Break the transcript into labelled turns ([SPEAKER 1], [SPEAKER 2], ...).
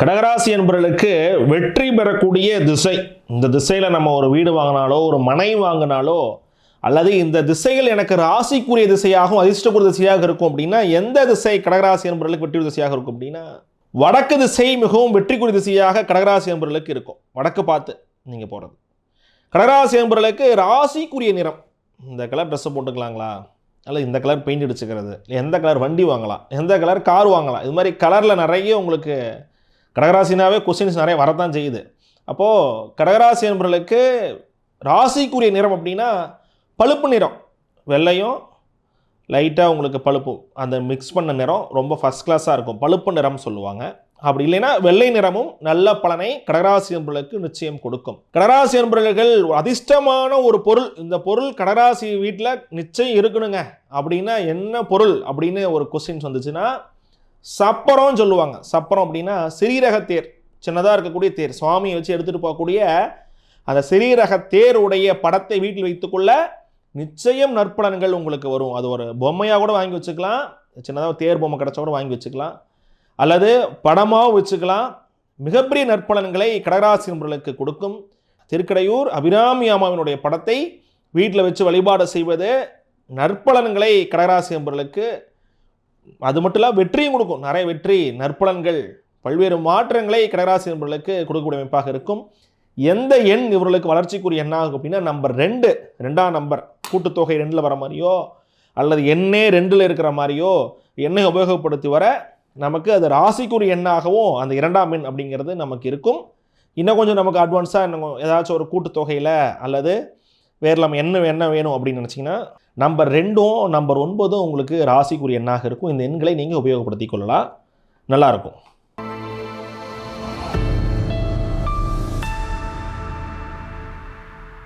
[SPEAKER 1] கடகராசி என்பவர்களுக்கு வெற்றி பெறக்கூடிய திசை, இந்த திசையில் நம்ம ஒரு வீடு வாங்கினாலோ ஒரு மனை வாங்கினாலோ அல்லது இந்த திசைகள் எனக்கு ராசிக்குரிய திசையாகவும் அதிர்ஷ்டக்குரிய திசையாக இருக்கும் அப்படின்னா எந்த திசை கடகராசி என்பவர்களுக்கு வெற்றி திசையாக இருக்கும் அப்படின்னா வடக்கு திசை மிகவும் வெற்றிக்குரிய திசையாக கடகராசி என்பவர்களுக்கு இருக்கும். வடக்கு பார்த்து நீங்கள் போகிறது. கடகராசி என்பவர்களுக்கு ராசிக்குரிய நிறம், இந்த கலர் ட்ரெஸ்ஸை போட்டுக்கலாங்களா, அல்லது இந்த கலர் பெயிண்ட் அடிச்சுக்கிறது, எந்த கலர் வண்டி வாங்கலாம், எந்த கலர் கார் வாங்கலாம், இது மாதிரி கலரில் நிறைய உங்களுக்கு கடகராசினாவே கொஸ்டின்ஸ் நிறைய வரத்தான் செய்யுது. அப்போது கடகராசி என்பவர்களுக்கு ராசிக்குரிய நிறம் அப்படின்னா பழுப்பு நிறம், வெள்ளையும் லைட்டாக உங்களுக்கு பழுப்பு அந்த மிக்ஸ் பண்ண நிறம் ரொம்ப ஃபஸ்ட் கிளாஸாக இருக்கும், பழுப்பு நிறம் சொல்லுவாங்க. அப்படி இல்லைன்னா வெள்ளை நிறமும் நல்ல பலனை கடகராசி என்பவர்களுக்கு நிச்சயம் கொடுக்கும். கடகராசி என்பவர்கள் அதிர்ஷ்டமான ஒரு பொருள், இந்த பொருள் கடகராசி வீட்டில் நிச்சயம் இருக்கணுங்க அப்படின்னா என்ன பொருள் அப்படின்னு ஒரு கொஸ்டின்ஸ் வந்துச்சுன்னா சப்பரம் சொல்லுவாங்க. சப்பரம் அப்படின்னா சிறீரக தேர், சின்னதாக இருக்கக்கூடிய தேர், சுவாமியை வச்சு எடுத்துகிட்டு போகக்கூடிய அந்த சிறீரக தேருடைய படத்தை வீட்டில் வைத்துக்கொள்ள நிச்சயம் நற்பலன்கள் உங்களுக்கு வரும். அது ஒரு பொம்மையாக கூட வாங்கி வச்சுக்கலாம், சின்னதாக தேர் பொம்மை கிடச்சா கூட வாங்கி வச்சுக்கலாம், அல்லது படமாக வச்சுக்கலாம். மிகப்பெரிய நற்பலன்களை கடகராசி என்பவர்களுக்கு கொடுக்கும். திருக்கடையூர் அபிராமி அம்மாவினுடைய படத்தை வீட்டில் வச்சு வழிபாடு செய்வது நற்பலன்களை கடகராசி என்பவர்களுக்கு அது மட்டும் இல்லை வெற்றியும் கொடுக்கும். நிறைய வெற்றி, நற்பலன்கள், பல்வேறு மாற்றங்களை கடகராசி என்பவர்களுக்கு கொடுக்கக்கூடிய அமைப்பாக இருக்கும். எந்த எண் இவர்களுக்கு வளர்ச்சிக்குரிய எண்ணாகும் அப்படின்னா நம்பர் 2, 2ஆம் நம்பர், கூட்டுத்தொகை 2ல் வர மாதிரியோ அல்லது எண்ணே 2ல் இருக்கிற மாதிரியோ எண்ணை உபயோகப்படுத்தி வர நமக்கு அது ராசிக்குரிய எண்ணாகவும் அந்த 2ஆம் எண் அப்படிங்கிறது நமக்கு இருக்கும். இன்னும் கொஞ்சம் நமக்கு அட்வான்ஸாக இன்னும் ஏதாச்சும் ஒரு கூட்டுத்தொகையில் அல்லது வேறு நம்ம என்ன வேணும் அப்படின்னு நினச்சிங்கன்னா நம்பர் 2ம் நம்பர் 9ம் உங்களுக்கு ராசிக்குரிய எண்ணாக இருக்கும். இந்த எண்களை நீங்கள் உபயோகப்படுத்தி கொள்ளலாம், நல்லாயிருக்கும்.